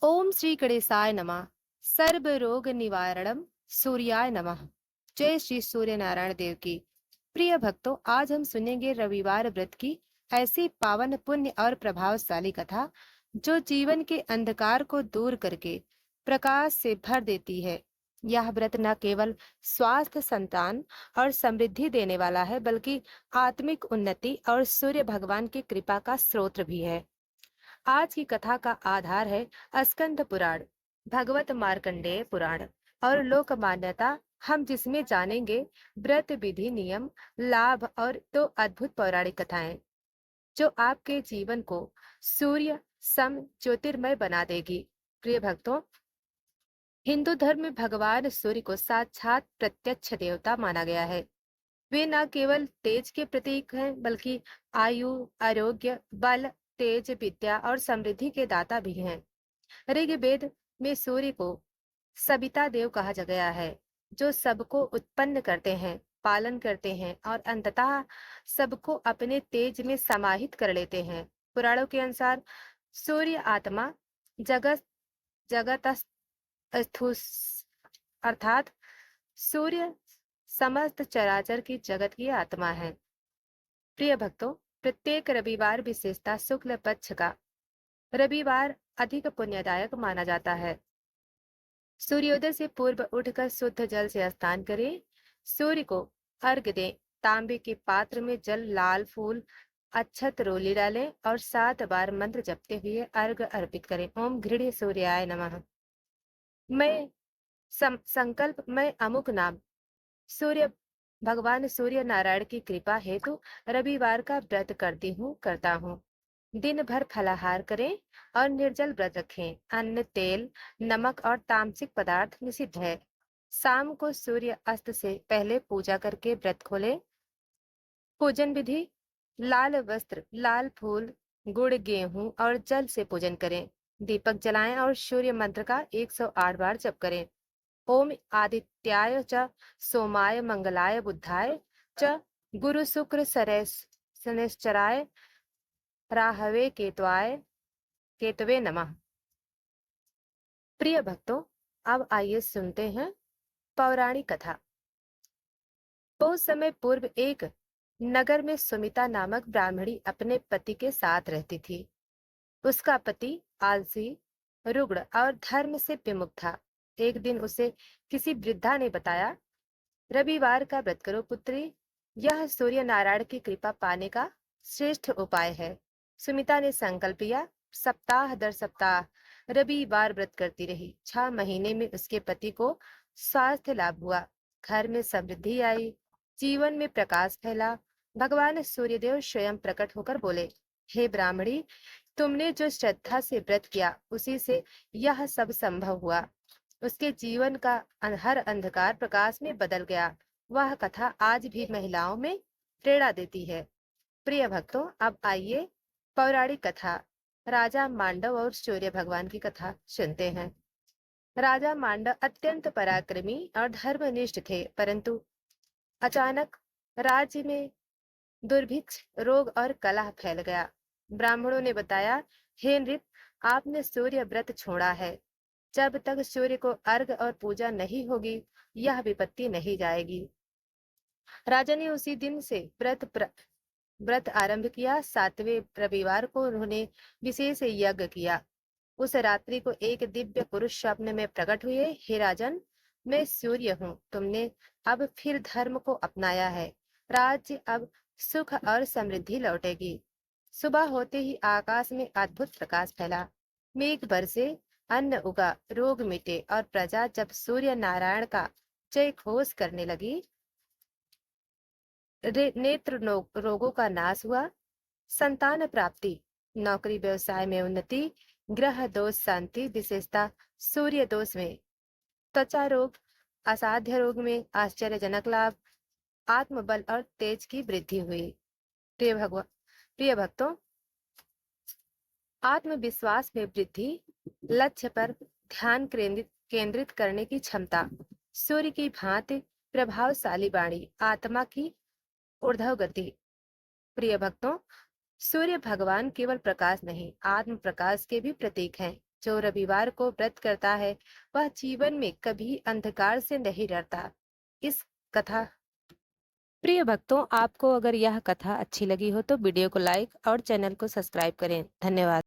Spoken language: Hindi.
ओम श्री गणेशाय नमः। सर्व रोग निवारणम सूर्याय नमः। जय श्री सूर्य नारायण देव की। प्रिय भक्तों, आज हम सुनेंगे रविवार व्रत की ऐसी पावन पुण्य और प्रभावशाली कथा जो जीवन के अंधकार को दूर करके प्रकाश से भर देती है। यह व्रत न केवल स्वास्थ्य, संतान और समृद्धि देने वाला है, बल्कि आत्मिक उन्नति और सूर्य भगवान की कृपा का स्रोत भी है। आज की कथा का आधार है स्कंद पुराण, भगवत मार्कंडेय पुराण और लोक मान्यता। हम जिसमें जानेंगे व्रत विधि, नियम, लाभ और दो अद्भुत पौराणिक कथाएं जो आपके जीवन को सूर्य सम ज्योतिर्मय बना देगी। प्रिय भक्तों, हिंदू धर्म में भगवान सूर्य को साक्षात प्रत्यक्ष देवता माना गया है। वे न केवल तेज के प्रतीक हैं, बल्कि आयु, आरोग्य, बल, तेज, विद्या और समृद्धि के दाता भी हैं। ऋग्वेद में सूर्य को सविता देव कहा गया है, जो सबको उत्पन्न करते हैं, पालन करते हैं और अंततः सबको अपने तेज में समाहित कर लेते हैं। पुराणों के अनुसार सूर्य आत्मा, जगत जगत अर्थात सूर्य समस्त चराचर की जगत की आत्मा है। प्रिय भक्तों, प्रत्येक रविवार, विशेषता शुक्ल पक्ष का रविवार, अधिक पुण्यदायक माना जाता है। सूर्योदय से पूर्व उठकर शुद्ध जल से स्नान करें। सूर्य को अर्घ्य दें। तांबे के पात्र में जल, लाल फूल, अक्षत, रोली डालें और 7 बार मंत्र जपते हुए अर्घ्य अर्पित करें। ओम घृण्य सूर्याय नमः। मैं संकल्प, मैं अमुक नाम सूर्य भगवान सूर्य नारायण की कृपा हेतु रविवार का व्रत करता हूँ। दिन भर फलाहार करें और निर्जल व्रत रखें। अन्न, तेल, नमक और तामसिक पदार्थ निषिद्ध है। शाम को सूर्य अस्त से पहले पूजा करके व्रत खोलें। पूजन विधि: लाल वस्त्र, लाल फूल, गुड़, गेहूं और जल से पूजन करें। दीपक जलाएं और सूर्य मंत्र का 108 बार जप करें। ओम आदित्याय च सोमाय मंगलाय बुद्धाय च गुरु शुक्र शनैश्चराय राहवे केतवे नमः। प्रिय भक्तों, अब आइए सुनते हैं पौराणिक कथा। बहुत समय पूर्व एक नगर में सुमिता नामक ब्राह्मणी अपने पति के साथ रहती थी। उसका पति आलसी, रुग्ण और धर्म से विमुख था। एक दिन उसे किसी वृद्धा ने बताया, रविवार का व्रत करो पुत्री, यह सूर्य नारायण की कृपा पाने का श्रेष्ठ उपाय है। सुमिता ने संकल्प लिया। सप्ताह दर सप्ताह रविवार व्रत करती रही। 6 महीने में उसके पति को स्वास्थ्य लाभ हुआ, घर में समृद्धि आई, जीवन में प्रकाश फैला। भगवान सूर्यदेव स्वयं प्रकट होकर बोले, हे ब्राह्मणी, तुमने जो श्रद्धा से व्रत किया उसी से यह सब संभव हुआ। उसके जीवन का हर अंधकार प्रकाश में बदल गया। वह कथा आज भी महिलाओं में प्रेरणा देती है। प्रिय भक्तों, अब आइए पौराणिक कथा राजा मांडव और सूर्य भगवान की कथा सुनते हैं। राजा मांडव अत्यंत पराक्रमी और धर्मनिष्ठ थे, परंतु अचानक राज्य में दुर्भिक्ष, रोग और कलह फैल गया। ब्राह्मणों ने बताया, हे नृप, आपने सूर्य व्रत छोड़ा है। जब तक सूर्य को अर्घ और पूजा नहीं होगी, यह विपत्ति नहीं जाएगी। राजा ने उसी दिन से व्रत आरंभ किया। 7वें रविवार को उन्होंने विशेष यज्ञ किया। उस रात्रि को एक दिव्य पुरुष स्वप्न में प्रकट हुए। हे राजन, मैं सूर्य हूँ। तुमने अब फिर धर्म को अपनाया है। राज्य अब सुख और समृद्धि लौटेगी। सुबह होते ही आकाश में अद्भुत प्रकाश फैला। मेघ बरसे, अन्न उगा, रोग मिटे और प्रजा जब सूर्य नारायण का जय घोष करने लगी, नेत्र रोगों का नाश हुआ, संतान प्राप्ति, नौकरी व्यवसाय में उन्नति, ग्रह दोष शांति, विशेषता सूर्य दोष में, त्वचा रोग, असाध्य रोग में आश्चर्यजनक लाभ, आत्मबल और तेज की वृद्धि हुई। प्रिय भक्तों, आत्मविश्वास में वृद्धि, लक्ष्य पर ध्यान केंद्रित करने की क्षमता, सूर्य की भांति प्रभावशाली वाणी, आत्मा की ऊर्ध्व गति। प्रिय भक्तों, सूर्य भगवान केवल प्रकाश नहीं, आत्म प्रकाश के भी प्रतीक हैं। जो रविवार को व्रत करता है वह जीवन में कभी अंधकार से नहीं डरता। इस कथा प्रिय भक्तों, आपको अगर यह कथा अच्छी लगी हो तो वीडियो को लाइक और चैनल को सब्सक्राइब करें। धन्यवाद।